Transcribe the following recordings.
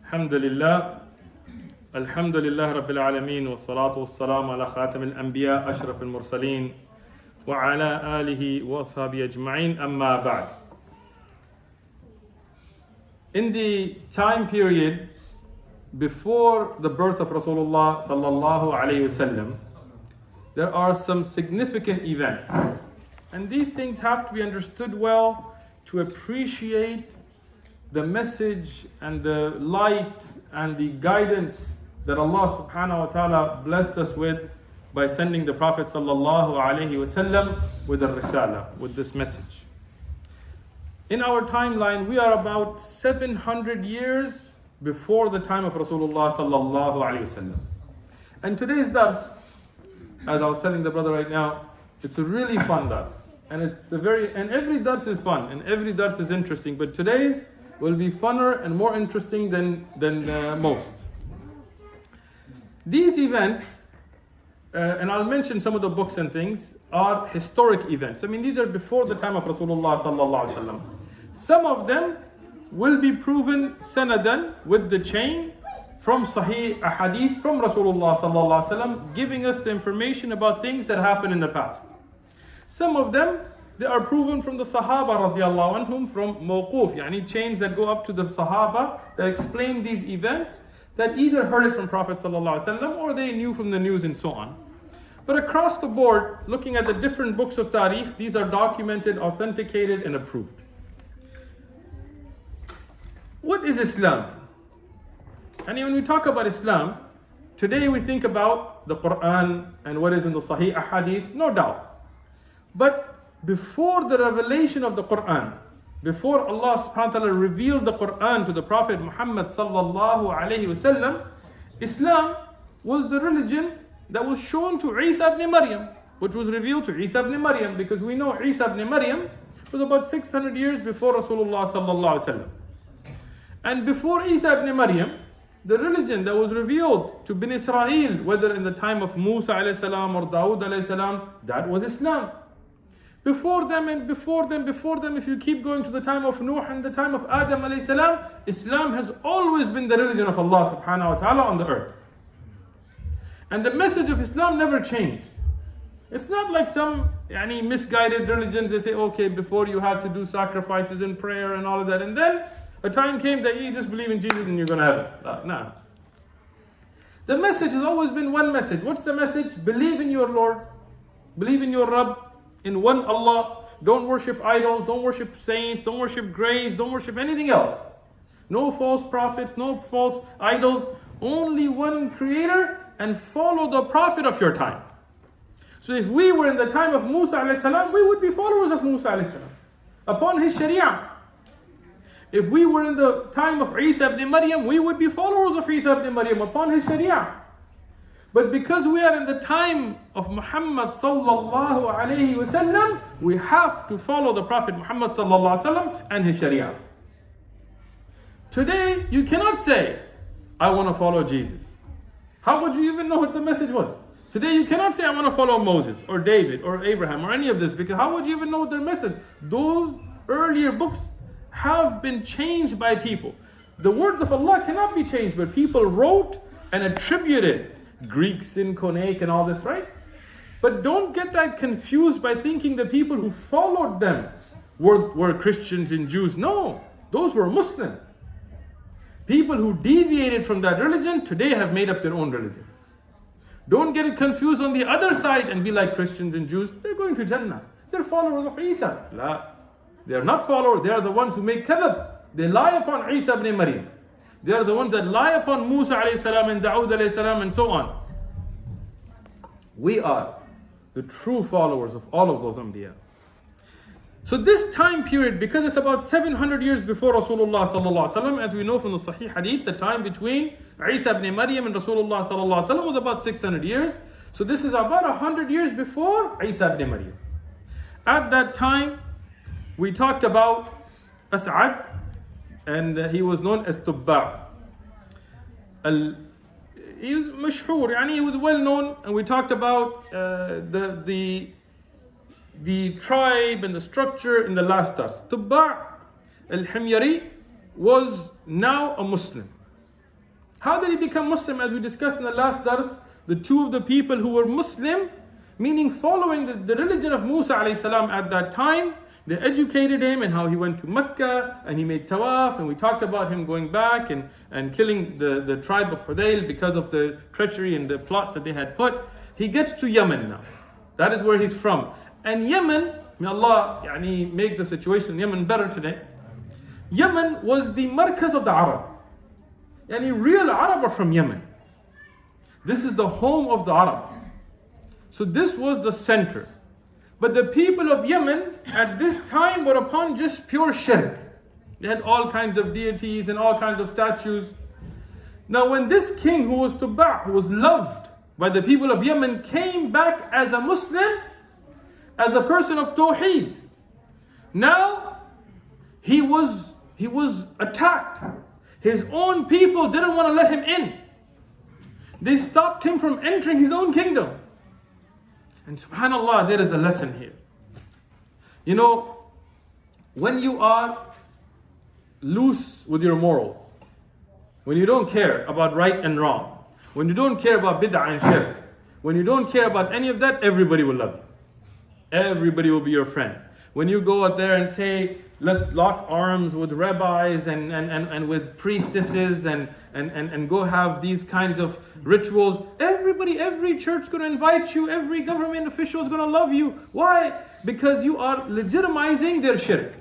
Alhamdulillah. Alhamdulillah Rabbil Alameen. Wa salatu wa salam ala khatam al-anbiya ashraf al-mursaleen. Wa ala alihi wa ashabi ajma'in. Amma ba'd. In the time period before the birth of Rasulullah sallallahu alayhi wasallam, there are some significant events. And these things have to be understood well to appreciate the message and the light and the guidance that Allah subhanahu wa ta'ala blessed us with by sending the Prophet sallallahu alaihi wasallam with a risala, with this message. In our timeline, we are about 700 years before the time of Rasulullah sallallahu alaihi wasallam. And today's dars, as I was telling the brother right now, it's a really fun dars. And every dars is fun and every dars is interesting, but today's will be funner and more interesting than most. These events, and I'll mention some of the books and things, are historic events. I mean, these are before the time of Rasulullah sallallahu alaihi wasallam. Some of them will be proven sanadan, with the chain, from Sahih Ahadith from Rasulullah sallallahu alaihi wasallam, giving us the information about things that happened in the past. Some of them, they are proven from the Sahaba radiallahu anhum, from mawquf, yani chains that go up to the Sahaba that explain these events, that either heard it from Prophet sallallahu alaihi wasallam or they knew from the news and so on. But across the board, looking at the different books of Tariq, these are documented, authenticated and approved. What is Islam? And when we talk about Islam, today we think about the Quran and what is in the Sahih Ahadith, no doubt. But before the revelation of the Quran, before Allah subhanahu wa ta'ala revealed the Quran to the Prophet Muhammad sallallahu alayhi wasallam, Islam was the religion that was shown to Isa ibn Maryam, which was revealed to Isa ibn Maryam, because we know Isa ibn Maryam was about 600 years before Rasulullah sallallahu alayhi wasallam. And before Isa ibn Maryam, the religion that was revealed to Bin Israel, whether in the time of Musa alayhi salam or Dawood alayhi salam, that was Islam. Before them, if you keep going to the time of Nuh and the time of Adam alayhi salam, Islam has always been the religion of Allah subhanahu wa ta'ala on the earth. And the message of Islam never changed. It's not like some misguided religions. They say, okay, before you had to do sacrifices and prayer and all of that, and then a time came that you just believe in Jesus and you're going to heaven. No. The message has always been one message. What's the message? Believe in your Lord. Believe in your Rabb. In one Allah. Don't worship idols, don't worship saints, don't worship graves, don't worship anything else. No false prophets, no false idols, only one creator, and follow the prophet of your time. So if we were in the time of Musa alayhi salam, we would be followers of Musa alayhi salam upon his sharia. If we were in the time of Isa ibn Maryam, we would be followers of Isa ibn Maryam upon his sharia. But because we are in the time of Muhammad sallallahu alayhi wasallam, we have to follow the Prophet Muhammad sallallahu alayhi wasallam and his sharia. Today, you cannot say, I want to follow Jesus. How would you even know what the message was? Today, you cannot say, I want to follow Moses or David or Abraham or any of this, because how would you even know what their message? Those earlier books have been changed by people. The words of Allah cannot be changed, but people wrote and attributed. Greeks in Konek and all this, right? But don't get that confused by thinking the people who followed them were Christians and Jews. No, those were Muslims. People who deviated from that religion today have made up their own religions. Don't get it confused on the other side and be like Christians and Jews. They're going to Jannah. They're followers of Isa. La. They are not followers. They are the ones who make kadhab. They lie upon Isa ibn Maryam. They are the ones that lie upon Musa alayhi salam and Dawood alayhi salam and so on. We are the true followers of all of those Anbiya. So this time period, because it's about 700 years before Rasulullah sallallahu alaihi wasallam, as we know from the Sahih Hadith, the time between Isa ibn Maryam and Rasulullah sallallahu alaihi wasallam was about 600 years. So this is about 100 years before Isa ibn Maryam. At that time, we talked about As'ad, and he was known as Tubba'. He was mashhoor, he was well known, and we talked about the tribe and the structure in the last dars. Tubba' al-Himyari was now a Muslim. How did he become Muslim? As we discussed in the last dars, the two of the people who were Muslim, meaning following the religion of Musa alayhi salam at that time, they educated him and how he went to Mecca and he made tawaf, and we talked about him going back and killing the tribe of Hudayl because of the treachery and the plot that they had put. He gets to Yemen now. That is where he's from. And Yemen, may Allah make the situation in Yemen better today. Yemen was the markaz of the Arab. Real Arab are from Yemen. This is the home of the Arab. So this was the center. But the people of Yemen at this time were upon just pure shirk. They had all kinds of deities and all kinds of statues. Now when this king who was Tuba', who was loved by the people of Yemen, came back as a Muslim, as a person of Tawheed, now he was attacked. His own people didn't want to let him in. They stopped him from entering his own kingdom. And subhanAllah, there is a lesson here. When you are loose with your morals, when you don't care about right and wrong, when you don't care about bid'ah and shirk, when you don't care about any of that, everybody will love you. Everybody will be your friend. When you go out there and say, let's lock arms with rabbis and with priestesses and go have these kinds of rituals, every church is going to invite you, every government official is going to love you. Why? Because you are legitimizing their shirk.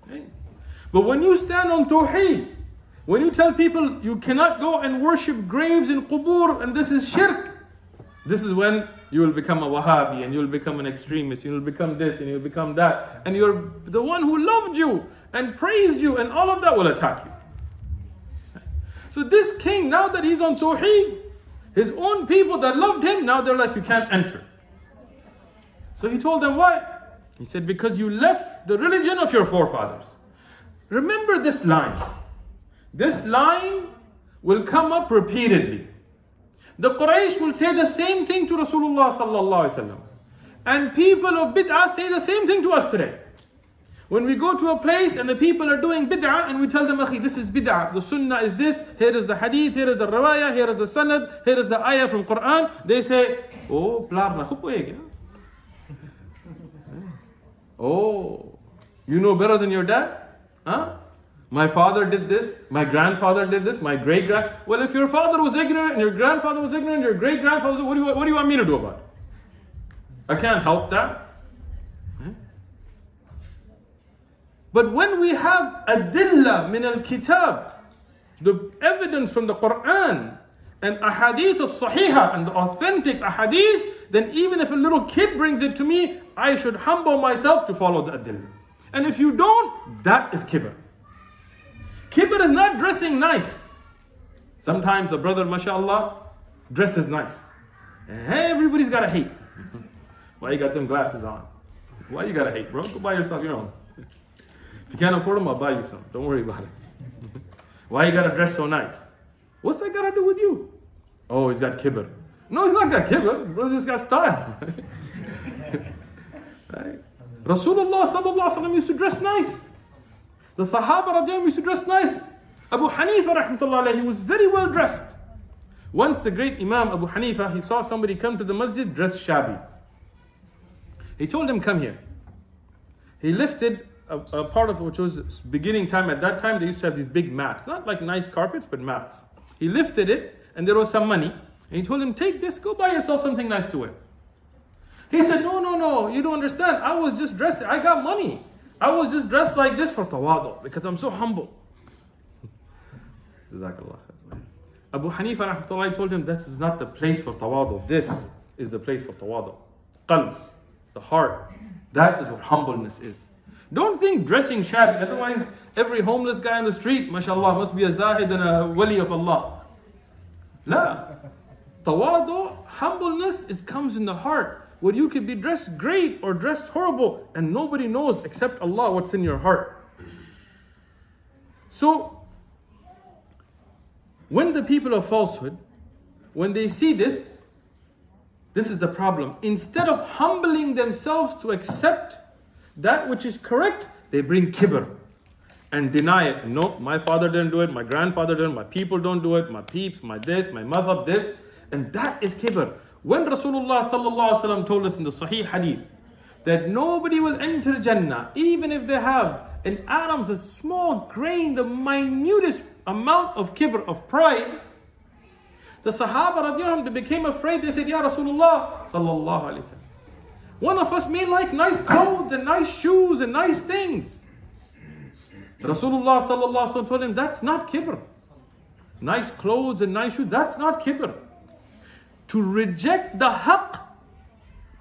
Okay? But when you stand on Tawheed, when you tell people you cannot go and worship graves in qubur and this is shirk, this is when you will become a Wahhabi and you will become an extremist, you will become this and you will become that, and you're the one who loved you and praised you, and all of that will attack you. So this king, now that he's on Tawheed, his own people that loved him, now they're like, you can't enter. So he told them why? He said, because you left the religion of your forefathers. Remember this line. This line will come up repeatedly. The Quraysh will say the same thing to Rasulullah sallallahu alaihi wasallam. And people of bid'ah say the same thing to us today. When we go to a place and the people are doing bid'ah and we tell them, akhi, this is bid'ah, the sunnah is this, here is the hadith, here is the rawaya, here is the sanad, here is the ayah from Quran. They say, oh, blar na khup hoye kya? Oh, you know better than your dad? Huh? My father did this, my grandfather did this, my great-grand... Well, if your father was ignorant and your grandfather was ignorant, your great-grandfather was... What do you want me to do about it? I can't help that. But when we have adilla min al-kitab, the evidence from the Quran and ahadith al-sahiha and the authentic ahadith, then even if a little kid brings it to me, I should humble myself to follow the adilla. And if you don't, that is kibr. Kibr is not dressing nice. Sometimes a brother, mashallah, dresses nice. Everybody's got to hate. Why you got them glasses on? Why you got to hate, bro? Go buy yourself your own. If you can't afford them, I'll buy you some. Don't worry about it. Why you got to dress so nice? What's that got to do with you? Oh, he's got kibr. No, he's not got kibr. Brother just got style. Right? Rasulullah sallallahu alaihi wasallam used to dress nice. The Sahaba radiallahu used to dress nice. Abu Hanifa rahmatullah alayhi, he was very well dressed. Once the great Imam Abu Hanifa, he saw somebody come to the masjid dressed shabby. He told him, come here. He lifted a part of which was beginning time. At that time they used to have these big mats. Not like nice carpets, but mats. He lifted it and there was some money. And he told him, take this, go buy yourself something nice to wear. He said, no, you don't understand. I was just dressed, I got money. I was just dressed like this for tawadu, because I'm so humble. Abu Hanifa rahmatullahi told him, this is not the place for tawadu. This is the place for tawadu. Qalb, the heart. That is what humbleness is. Don't think dressing shabby, otherwise every homeless guy on the street, mashallah, must be a zahid and a wali of Allah. La. Tawadu, humbleness, comes in the heart. Where you could be dressed great or dressed horrible and nobody knows except Allah what's in your heart. So, when the people of falsehood, when they see this is the problem. Instead of humbling themselves to accept that which is correct, they bring kibr. and deny it. No, my father didn't do it, my grandfather didn't, my people don't do it, my peeps, my this, my madhab this. And that is kibr. When Rasulullah sallallahu alaihi wasallam told us in the Sahih Hadith that nobody will enter Jannah even if they have an atom's a small grain, the minutest amount of kibr, of pride, the Sahaba radiallahu anhum, they became afraid. They said, Ya Rasulullah sallallahu alaihi wasallam, one of us may like nice clothes and nice shoes and nice things. Rasulullah sallallahu alaihi wasallam told him, that's not kibr. Nice clothes and nice shoes, that's not kibr. To reject the haqq,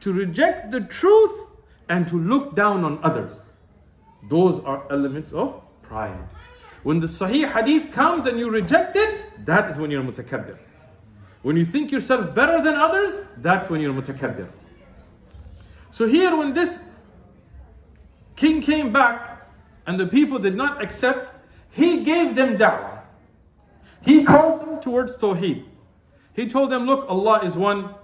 to reject the truth, and to look down on others, those are elements of pride. When the Sahih Hadith comes and you reject it, that is when you're mutakabbir. When you think yourself better than others, that's when you're mutakabbir. So here, when this king came back and the people did not accept, he gave them da'wah. He called them towards Tawheed. He told them, look, Allah is one.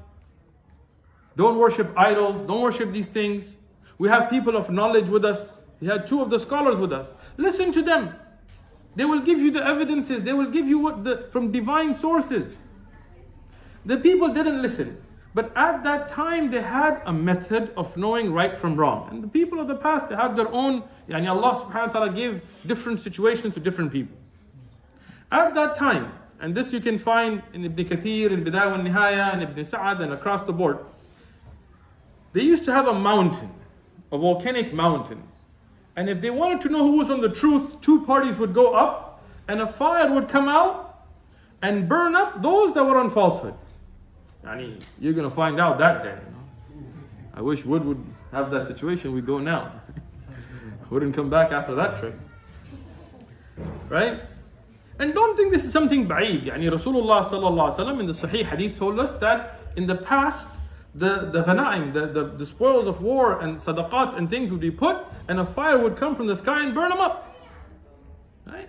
Don't worship idols. Don't worship these things. We have people of knowledge with us. We had two of the scholars with us. Listen to them. They will give you the evidences. They will give you from divine sources. The people didn't listen. But at that time, they had a method of knowing right from wrong. And the people of the past, they had their own, Allah subhanahu wa ta'ala gave different situations to different people. At that time, and this you can find in Ibn Kathir, in Bidayah wa Nihaya, and Ibn Sa'ad, and across the board. They used to have a mountain, a volcanic mountain. And if they wanted to know who was on the truth, two parties would go up, and a fire would come out and burn up those that were on falsehood. You're going to find out that day. I wish Wood would have that situation. We go now. Wouldn't come back after that trip. Right? And don't think this is something ba'id. Rasulullah sallallahu alaihi wasallam in the Sahih Hadith told us that in the past, the ghanaim, the spoils of war and sadaqat and things would be put, and a fire would come from the sky and burn them up. Right?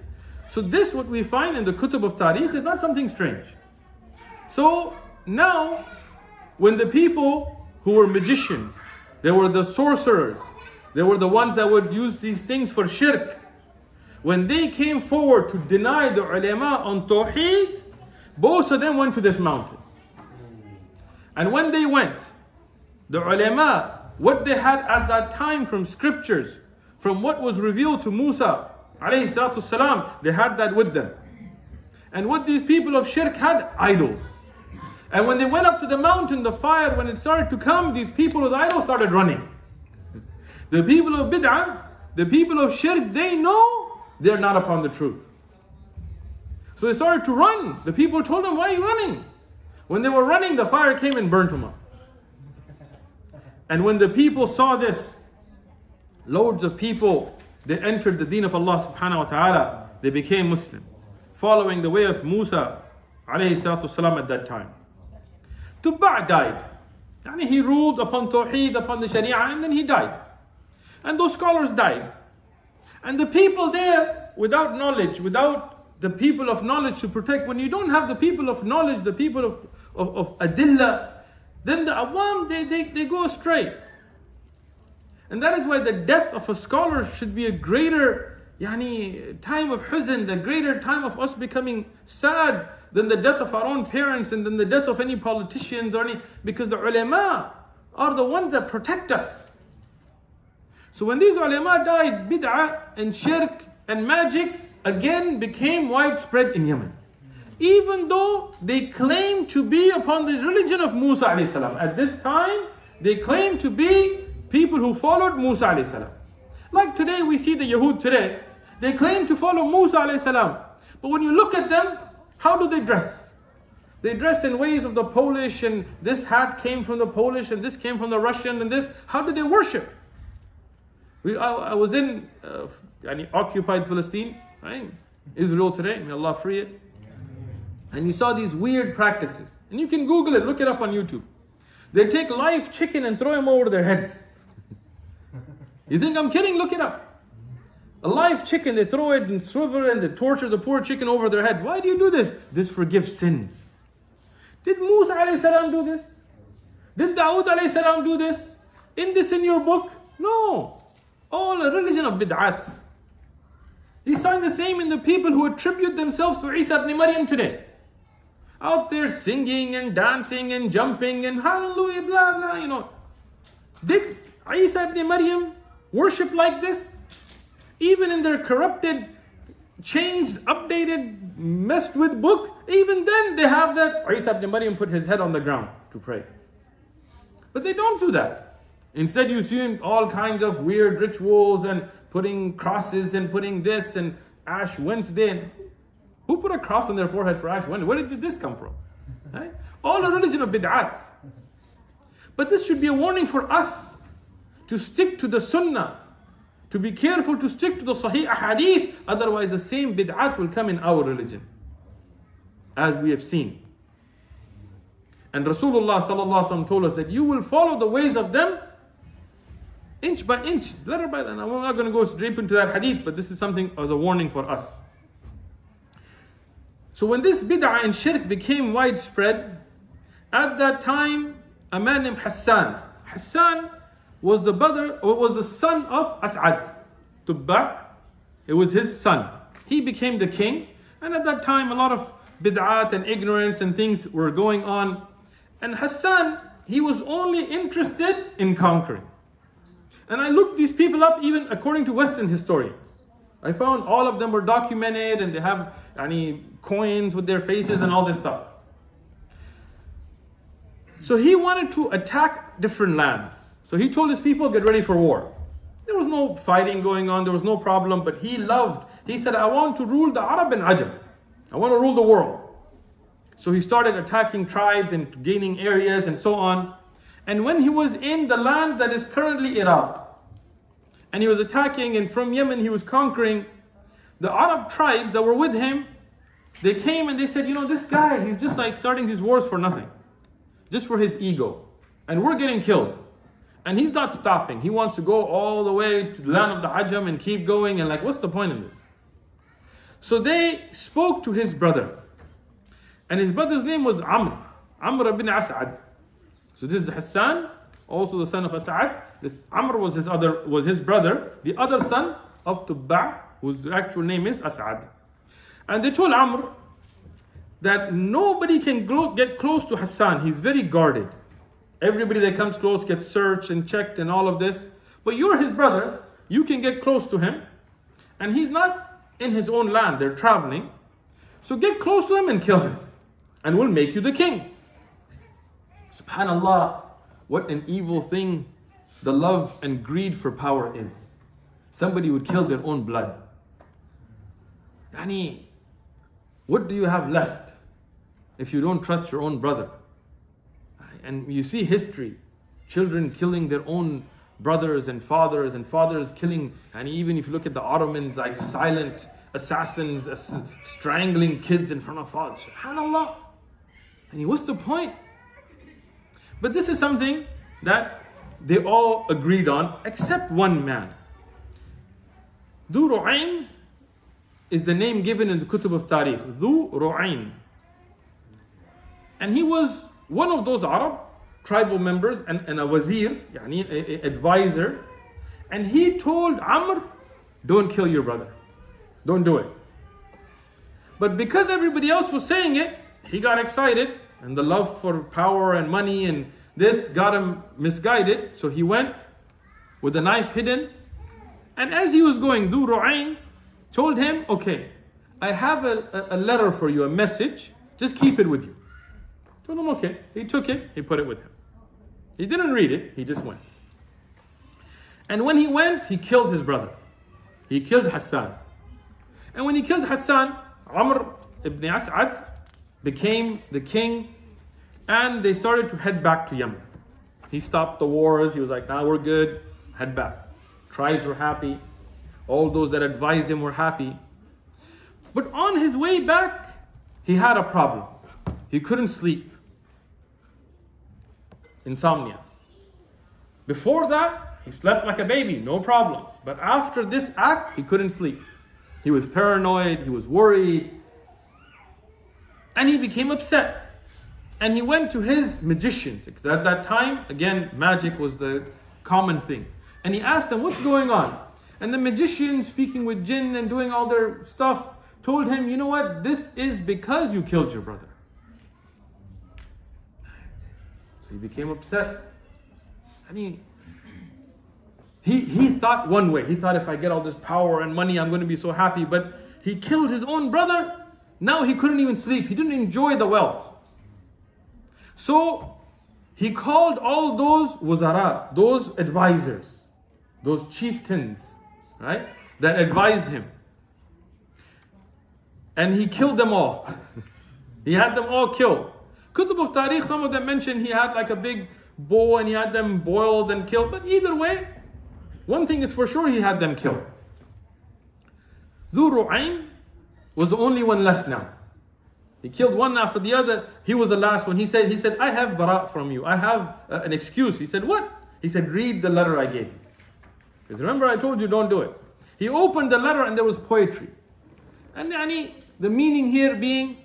So this, what we find in the Kutub of Tariq, is not something strange. So now, when the people who were magicians, they were the sorcerers, they were the ones that would use these things for shirk, when they came forward to deny the ulama on Tawheed, both of them went to this mountain. And when they went, the ulama, what they had at that time from scriptures, from what was revealed to Musa alayhi salatu salam, they had that with them. And what these people of shirk had, idols. And when they went up to the mountain, the fire, when it started to come, these people with idols started running. The people of bid'ah, the people of shirk, they know they're not upon the truth. So they started to run. The people told them, why are you running? When they were running, the fire came and burnt them up. And when the people saw this, loads of people, they entered the deen of Allah subhanahu wa ta'ala. They became Muslim, following the way of Musa alayhi salatu salam at that time. Tubba' died. He ruled upon Tawheed, upon the Sharia, and then he died. And those scholars died. And the people there, without knowledge, without the people of knowledge to protect, when you don't have the people of knowledge, the people of adillah, then the awam, they go astray. And that is why the death of a scholar should be a greater time of huzn, the greater time of us becoming sad than the death of our own parents and than the death of any politicians or any, because the ulama are the ones that protect us. So when these ulama died, bid'ah and shirk and magic again became widespread in Yemen. Even though they claim to be upon the religion of Musa alayhi salam. At this time, they claim to be people who followed Musa alayhi salam. Like today, we see the Yahud today. They claim to follow Musa alayhi salam. But when you look at them, how do they dress? They dress in ways of the Polish, and this hat came from the Polish, and this came from the Russian, and this. How do they worship? I was in occupied Palestine, right? Israel today, may Allah free it. And you saw these weird practices. And you can Google it, look it up on YouTube. They take live chicken and throw them over their heads. You think I'm kidding? Look it up. A live chicken, they throw it and swivel and they torture the poor chicken over their head. Why do you do this? This forgives sins. Did Musa alayhi salam do this? Did Dawood alayhi salam do this? In your book? No. All a religion of bid'at. He's saying the same in the people who attribute themselves to Isa ibn Maryam today. Out there singing and dancing and jumping and hallelujah, blah, blah, you know. Did Isa ibn Maryam worship like this? Even in their corrupted, changed, updated, messed with book, even then they have that Isa ibn Maryam put his head on the ground to pray. But they don't do that. Instead you see all kinds of weird rituals and putting crosses and putting this and Ash Wednesday. Who put a cross on their forehead for Ash Wednesday? Where did this come from? Right? All a religion of bid'at. But this should be a warning for us to stick to the sunnah, to be careful to stick to the sahih ahadith, otherwise the same bid'at will come in our religion, as we have seen. And Rasulullah sallallahu alaihi wasallam told us that you will follow the ways of them inch by inch, letter by letter. And I'm not going to go deep into that hadith, but this is something as a warning for us. So when this bid'ah and shirk became widespread, at that time a man named Hassan was the son of As'ad. Tubba, it was his son. He became the king, and at that time a lot of bid'at and ignorance and things were going on. And Hassan, he was only interested in conquering. And I looked these people up even according to Western historians. I found all of them were documented and they have coins with their faces and all this stuff. So he wanted to attack different lands. So he told his people, get ready for war. There was no fighting going on, there was no problem, but he said, I want to rule the Arab and Ajam. I want to rule the world. So he started attacking tribes and gaining areas and so on. And when he was in the land that is currently Iraq, and he was attacking, and from Yemen he was conquering, the Arab tribes that were with him, they came and they said, this guy, he's just like starting these wars for nothing. Just for his ego. And we're getting killed. And he's not stopping. He wants to go all the way to the land of the Ajam and keep going, and what's the point in this? So they spoke to his brother. And his brother's name was Amr ibn As'ad. So this is Hassan, also the son of As'ad. This Amr was his brother, the other son of Tubba, whose actual name is As'ad. And they told Amr that nobody can get close to Hassan. He's very guarded. Everybody that comes close gets searched and checked and all of this. But you're his brother, you can get close to him. And he's not in his own land, they're traveling. So get close to him and kill him. And we'll make you the king. SubhanAllah, what an evil thing the love and greed for power is. Somebody would kill their own blood. What do you have left if you don't trust your own brother? And you see history, children killing their own brothers and fathers killing, and even if you look at the Ottomans, like silent assassins strangling kids in front of fathers. SubhanAllah. What's the point? But this is something that they all agreed on, except one man. Dhu Ru'ayn is the name given in the Kutub of Tariq. Dhu Ru'ayn. And he was one of those Arab tribal members and a wazir, advisor. And he told Amr, don't kill your brother. Don't do it. But because everybody else was saying it, he got excited. And the love for power and money and this got him misguided. So he went with the knife hidden. And as he was going, Dhu Ru'ayn told him, okay, I have a letter for you, a message. Just keep it with you. Told him, okay. He took it, he put it with him. He didn't read it, he just went. And when he went, he killed his brother. He killed Hassan. And when he killed Hassan, Amr ibn As'ad became the king, and they started to head back to Yemen. He stopped the wars, he was like, now we're good, head back. Tribes were happy, all those that advised him were happy. But on his way back, he had a problem. He couldn't sleep. Insomnia. Before that, he slept like a baby, no problems. But after this act, he couldn't sleep. He was paranoid, he was worried. And he became upset. And he went to his magicians. At that time, again, magic was the common thing. And he asked them, what's going on? And the magician, speaking with jinn and doing all their stuff, told him, you know what, this is because you killed your brother. So he became upset. And he thought one way. He thought, if I get all this power and money, I'm going to be so happy. But he killed his own brother. Now he couldn't even sleep. He didn't enjoy the wealth. So he called all those wuzara, those advisors, those chieftains, right, that advised him. And he killed them all. He had them all killed. Kutub of Tariq, some of them mention he had like a big bow and he had them boiled and killed. But either way, one thing is for sure, he had them killed. Dhu Ru'ayn was the only one left now. He killed one after the other. He was the last one. He said, I have bara from you. I have an excuse. He said, what? He said, read the letter I gave you. Because remember I told you don't do it. He opened the letter and there was poetry. And the meaning here being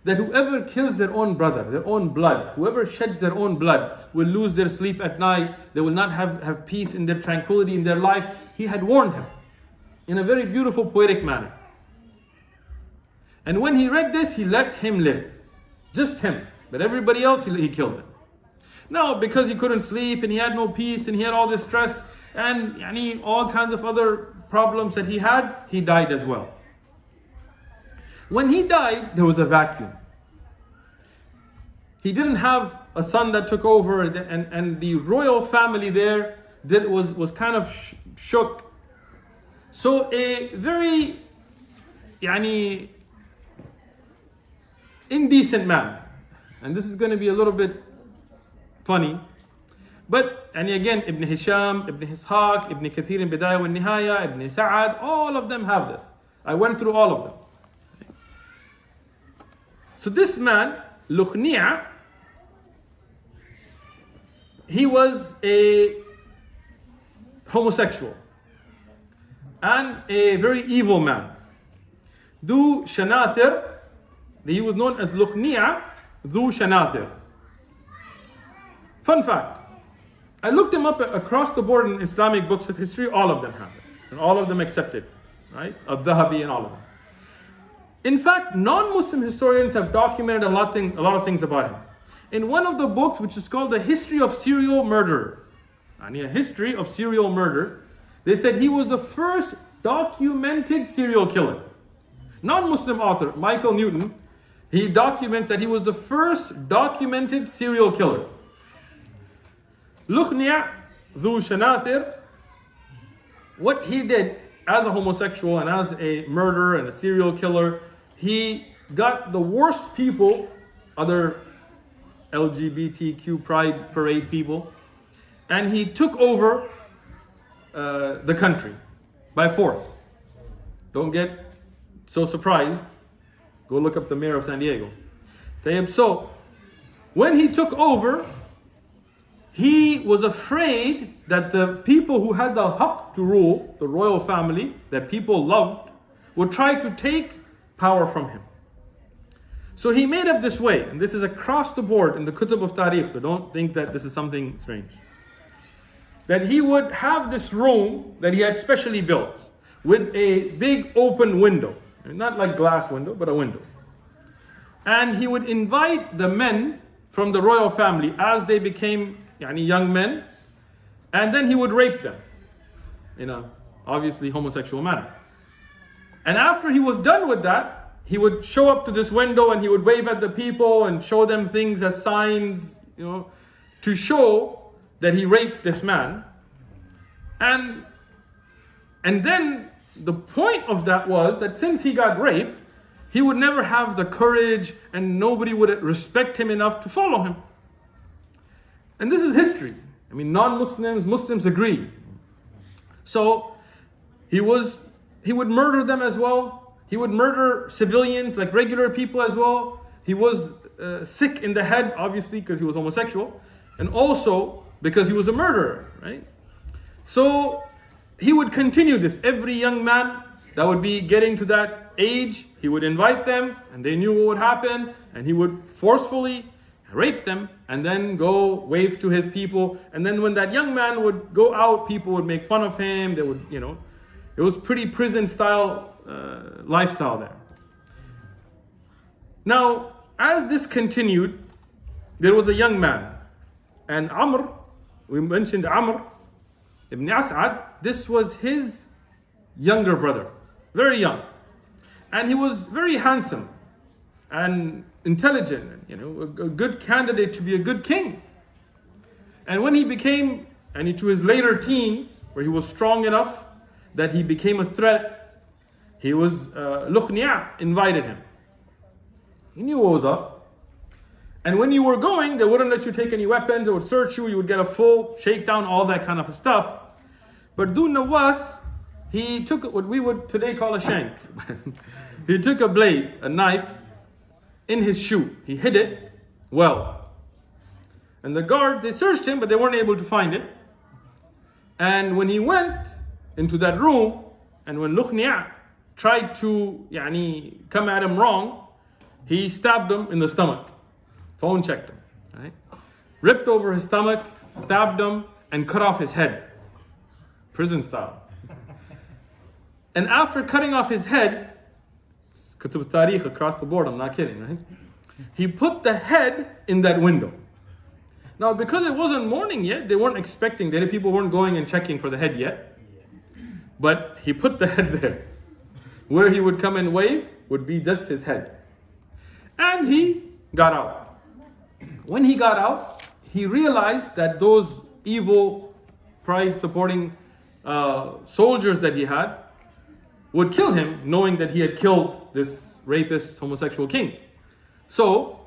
that whoever kills their own brother, their own blood, whoever sheds their own blood will lose their sleep at night. They will not have peace in their tranquility in their life. He had warned him in a very beautiful poetic manner. And when he read this, he let him live. Just him. But everybody else, he killed them. Now, because he couldn't sleep and he had no peace and he had all this stress and all kinds of other problems that he had, he died as well. When he died, there was a vacuum. He didn't have a son that took over, and the royal family there was kind of shook. So a very indecent man, and this is going to be a little bit funny, but again, Ibn Hisham, Ibn Ishaq, Ibn Kathir in Bidayah wa Nihaya, Ibn Sa'ad, all of them have this. I went through all of them. So this man, Lukhni'a, he was a homosexual and a very evil man. Dhu Shanathir, he was known as Lukhni'a Dhu Shanathir. Fun fact, I looked him up across the board in Islamic books of history, all of them have it. And all of them accept it, right? Al-Dhahabi and all of them. In fact, non-Muslim historians have documented a lot of things about him. In one of the books, which is called The History of Serial Murder, a history of serial murder, they said he was the first documented serial killer. Non-Muslim author, Michael Newton, he documents that he was the first documented serial killer. Lukhni'a Dhu Shanathir, what he did as a homosexual and as a murderer and a serial killer, he got the worst people, other LGBTQ pride parade people, and he took over the country by force. Don't get so surprised. Go look up the mayor of San Diego. So, when he took over, he was afraid that the people who had the haqq to rule, the royal family that people loved, would try to take power from him. So he made up this way, and this is across the board in the Kutub of Tariq, so don't think that this is something strange. That he would have this room that he had specially built with a big open window, not like glass window, but a window. And he would invite the men from the royal family as they became young men, and then he would rape them in a obviously homosexual manner. And after he was done with that, he would show up to this window and he would wave at the people and show them things as signs, to show that he raped this man. And then the point of that was that since he got raped, he would never have the courage and nobody would respect him enough to follow him. And this is history. Non-Muslims, Muslims agree. So he would murder them as well. He would murder civilians, like regular people as well. He was sick in the head, obviously, because he was homosexual. And also because he was a murderer, right? So he would continue this. Every young man that would be getting to that age, he would invite them, and they knew what would happen, and he would forcefully rape them, and then go wave to his people. And then when that young man would go out, people would make fun of him. They would, It was pretty prison style lifestyle there. Now, as this continued, there was a young man. And Amr, we mentioned Amr ibn As'ad, this was his younger brother, very young. And he was very handsome and intelligent, a good candidate to be a good king. And when he became, and into his later teens, where he was strong enough that he became a threat, he was, Lukhniya invited him. He knew what was up. And when you were going, they wouldn't let you take any weapons, they would search you, you would get a full shakedown, all that kind of stuff. But Dhu Nawas, he took what we would today call a shank. He took a blade, a knife, in his shoe. He hid it well. And the guards, they searched him, but they weren't able to find it. And when he went into that room, and when Lukhniya tried to come at him wrong, he stabbed him in the stomach. Phone checked him. Right? Ripped over his stomach, stabbed him, and cut off his head. Prison style. And after cutting off his head, Kutub Tariq across the board, I'm not kidding, right? He put the head in that window. Now, because it wasn't morning yet, they weren't expecting that. People weren't going and checking for the head yet. But he put the head there. Where he would come and wave would be just his head. And he got out. When he got out, he realized that those evil, pride-supporting soldiers that he had would kill him, knowing that he had killed this rapist, homosexual king. So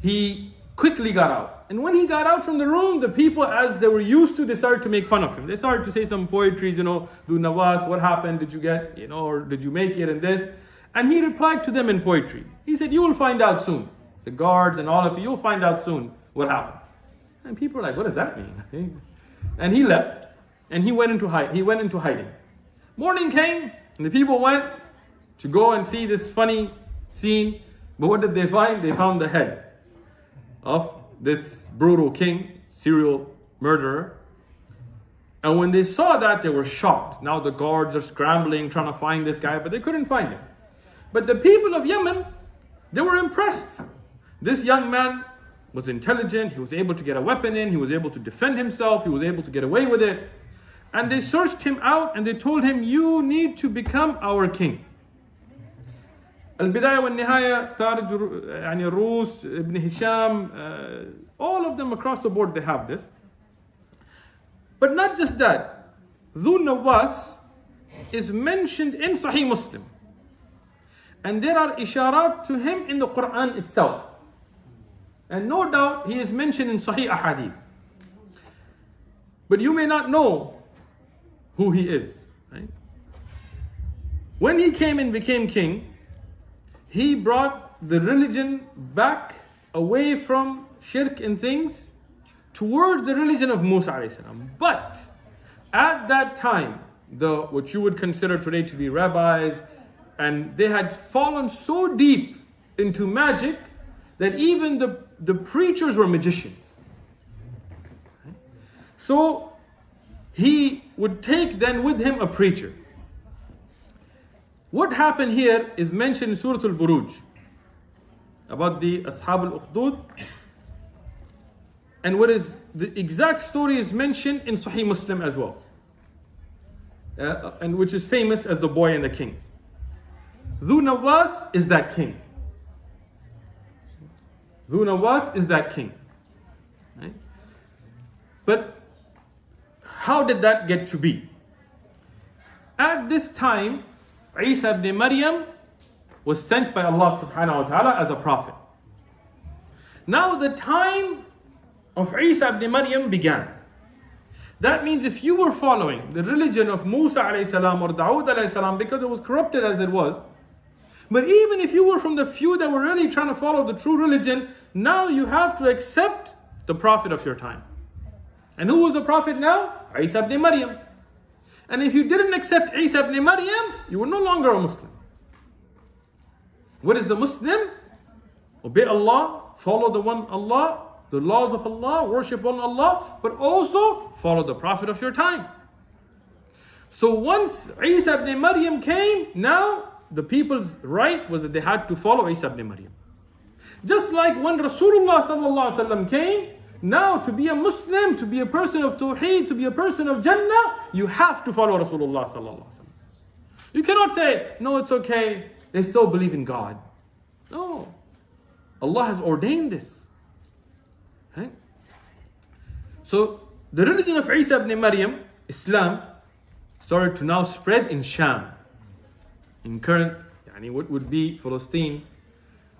he quickly got out. And when he got out from the room, the people, as they were used to, they started to make fun of him. They started to say some poetries, Dhu Nawas, what happened? Did you get, or did you make it, and this? And he replied to them in poetry. He said, you will find out soon. The guards and all of you, you'll find out soon what happened. And people are like, what does that mean? And he left, and he went into hiding. Morning came, and the people went to go and see this funny scene. But what did they find? They found the head of this brutal king, serial murderer. And when they saw that, they were shocked. Now the guards are scrambling, trying to find this guy, but they couldn't find him. But the people of Yemen, they were impressed. This young man was intelligent. He was able to get a weapon in. He was able to defend himself. He was able to get away with it. And they searched him out and they told him, you need to become our king. Al-Bidayah wal-Nihaya, Tarij Rus, Ibn Hisham, all of them across the board, they have this. But not just that. Dhu Nawas is mentioned in Sahih Muslim. And there are isharat to him in the Quran itself. And no doubt he is mentioned in Sahih Ahadith. But you may not know who he is. Right? When he came and became king, he brought the religion back away from shirk and things towards the religion of Musa alayhi salam. But at that time, what you would consider today to be rabbis, and they had fallen so deep into magic that even the preachers were magicians. So he would take then with him a preacher. What happened here is mentioned in Surah Al-Buruj about the Ashab al-Ukhdud, and what is the exact story is mentioned in Sahih Muslim as well, and which is famous as the boy and the king. Dhu Nawas is that king. Dhu Nawas is that king. Right? But how did that get to be? At this time, Isa ibn Maryam was sent by Allah subhanahu wa ta'ala as a prophet. Now the time of Isa ibn Maryam began. That means if you were following the religion of Musa alayhi salam or Dawood alayhi salam, because it was corrupted as it was, but even if you were from the few that were really trying to follow the true religion, now you have to accept the prophet of your time. And who was the prophet now? Isa ibn Maryam. And if you didn't accept Isa ibn Maryam, you were no longer a Muslim. What is the Muslim? Obey Allah, follow the one Allah, the laws of Allah, worship one Allah, but also follow the prophet of your time. So once Isa ibn Maryam came, now the people's right was that they had to follow Isa ibn Maryam. Just like when Rasulullah sallallahu alaihi wasallam came, now to be a Muslim, to be a person of Tawheed, to be a person of Jannah, you have to follow Rasulullah sallallahu alaihi wasallam. You cannot say, no, it's okay, they still believe in God. No. Allah has ordained this. Right? So the religion of Isa ibn Maryam, Islam, started to now spread in Sham, in current, what would be Palestine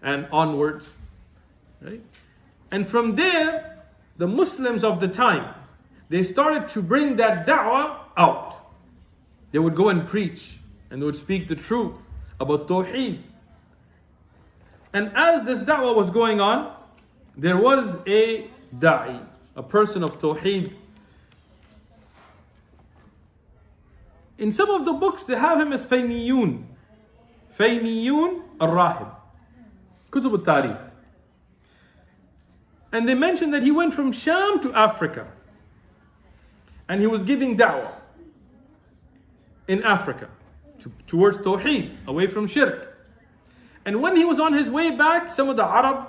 and onwards. Right? And from there, the Muslims of the time, they started to bring that da'wah out. They would go and preach, and they would speak the truth about Tawheed. And as this da'wah was going on, there was a da'i, a person of Tawheed. In some of the books, they have him as Faymiyun. Faymiyun al-Rahib. Kutub al-Tarikh. And they mentioned that he went from Sham to Africa. And he was giving da'wah in Africa towards Tawheed, away from Shirk. And when he was on his way back, some of the Arab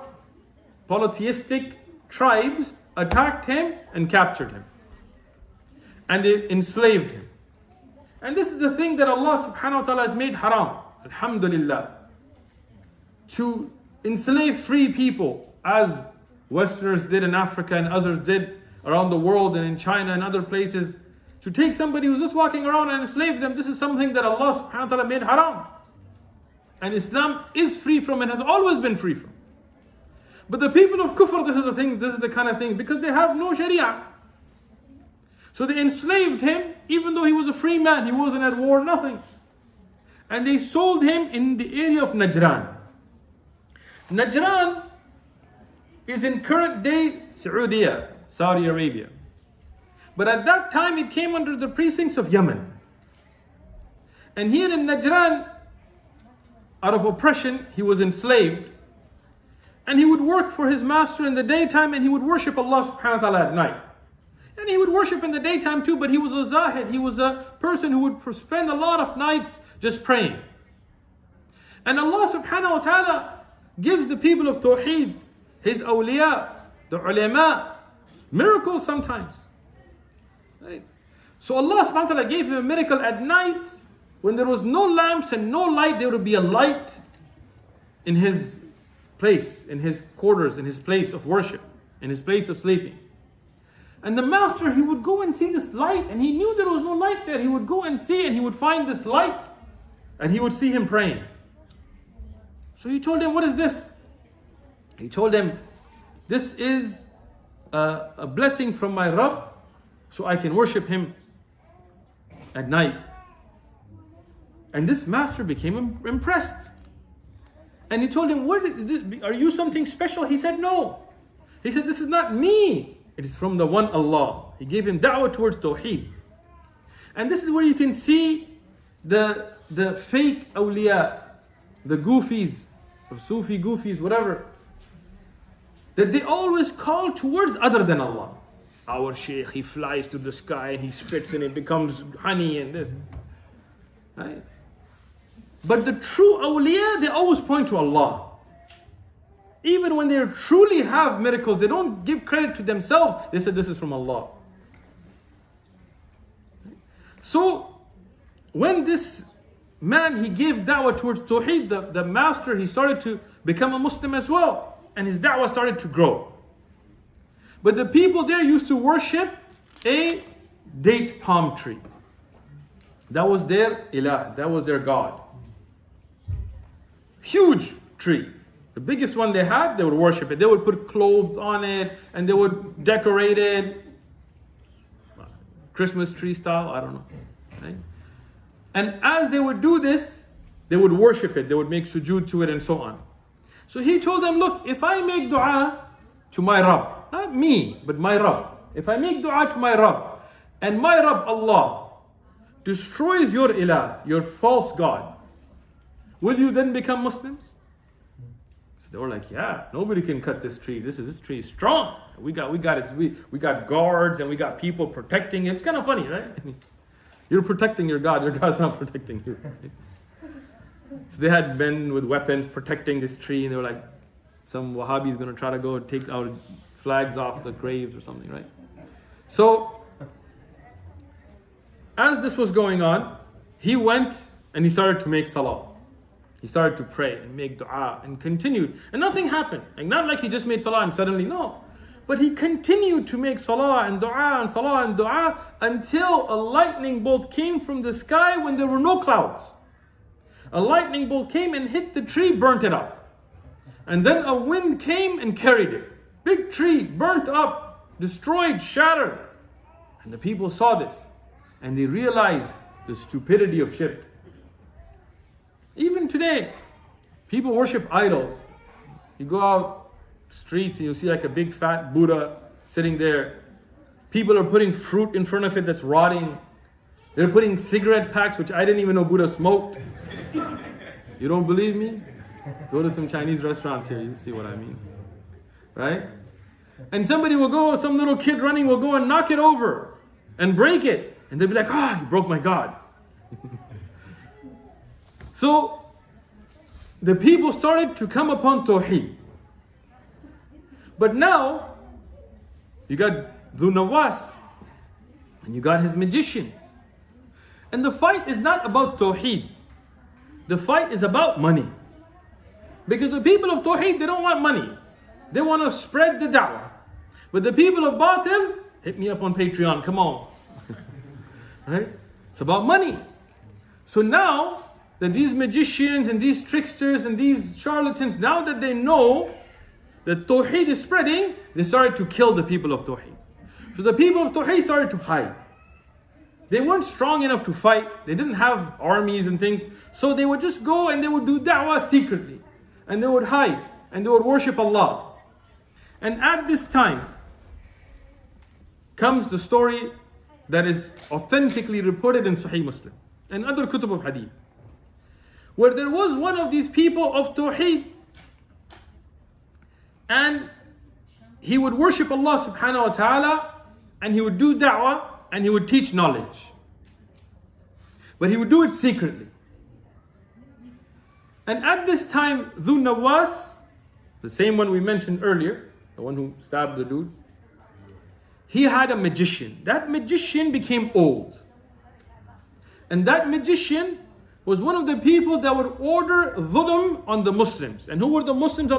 polytheistic tribes attacked him and captured him. And they enslaved him. And this is the thing that Allah subhanahu wa ta'ala has made haram, alhamdulillah. To enslave free people, as Westerners did in Africa and others did around the world and in China and other places. To take somebody who's just walking around and enslave them, this is something that Allah subhanahu wa ta'ala made haram. And Islam is free from and has always been free from. But the people of Kufr, this is the kind of thing, because they have no Sharia. So they enslaved him, even though he was a free man, he wasn't at war, nothing. And they sold him in the area of Najran. Najran is in current day Saudi Arabia. But at that time it came under the precincts of Yemen. And here in Najran, out of oppression, he was enslaved. And he would work for his master in the daytime, and he would worship Allah subhanahu wa ta'ala at night. And he would worship in the daytime too, but he was a zahid. He was a person who would spend a lot of nights just praying. And Allah subhanahu wa ta'ala gives the people of Tawheed, His awliya, the ulama, miracles sometimes. Right? So Allah subhanahu wa ta'ala gave him a miracle at night. When there was no lamps and no light, there would be a light in his place, in his quarters, in his place of worship, in his place of sleeping. And the master, he would go and see this light, and he knew there was no light there. He would go and see, and he would find this light, and he would see him praying. So he told him, what is this? He told him, this is a blessing from my Rabb, so I can worship him at night. And this master became impressed. And he told him, are you something special? He said, no. He said, this is not me. It is from the one Allah. He gave him da'wah towards Tawheed. And this is where you can see the fake awliya, the goofies, or Sufi goofies, whatever, that they always call towards other than Allah. Our Shaykh, he flies to the sky and he spits and it becomes honey and this. Right? But the true awliya, they always point to Allah. Even when they truly have miracles, they don't give credit to themselves. They say this is from Allah. So, when this man, he gave da'wah towards Tawheed, the master, he started to become a Muslim as well. And his da'wah started to grow. But the people there used to worship a date palm tree. That was their ilah, that was their God. Huge tree. The biggest one they had, they would worship it. They would put clothes on it and they would decorate it. Christmas tree style, I don't know. Right? And as they would do this, they would worship it. They would make sujood to it and so on. So he told them, look, if I make dua to my Rabb, not me, but my Rabb. If I make dua to my Rabb, and my Rabb Allah destroys your ilah, your false God, will you then become Muslims? So they were like, yeah, nobody can cut this tree. This tree is strong. We got it. We got guards and we got people protecting it. It's kind of funny, right? You're protecting your God's not protecting you. So they had men with weapons protecting this tree, and they were like, some Wahhabi is going to try to go and take our flags off the graves or something, right? So, as this was going on, he went and he started to make salah. He started to pray and make dua and continued. And nothing happened. And not like he just made salah and suddenly, no. But he continued to make salah and dua until a lightning bolt came from the sky when there were no clouds. A lightning bolt came and hit the tree, burnt it up. And then a wind came and carried it. Big tree, burnt up, destroyed, shattered. And the people saw this. And they realized the stupidity of shirk. Even today, people worship idols. You go out streets and you see like a big fat Buddha sitting there. People are putting fruit in front of it that's rotting. They're putting cigarette packs, which I didn't even know Buddha smoked. You don't believe me? Go to some Chinese restaurants here, you see what I mean. Right? And somebody will go, some little kid running will go and knock it over and break it. And they'll be like, ah, you broke my God. So, the people started to come upon Tawheed. But now, you got Dhu Nawas, and you got his magicians. And the fight is not about Tawheed. The fight is about money. Because the people of Tawheed, they don't want money. They want to spread the da'wah. But the people of Batil, hit me up on Patreon, come on. Right? It's about money. So now that these magicians and these tricksters and these charlatans, now that they know that Tawheed is spreading, they started to kill the people of Tawheed. So the people of Tawheed started to hide. They weren't strong enough to fight. They didn't have armies and things. So they would just go and they would do da'wah secretly. And they would hide. And they would worship Allah. And at this time comes the story that is authentically reported in Sahih Muslim and other kutub of hadith, where there was one of these people of Tawheed, and he would worship Allah subhanahu wa ta'ala, and he would do da'wah, and he would teach knowledge. But he would do it secretly. And at this time, Dhu Nawas, the same one we mentioned earlier, the one who stabbed the dude, he had a magician. That magician became old. And that magician was one of the people that would order dhulm on the Muslims. And who were the Muslims of the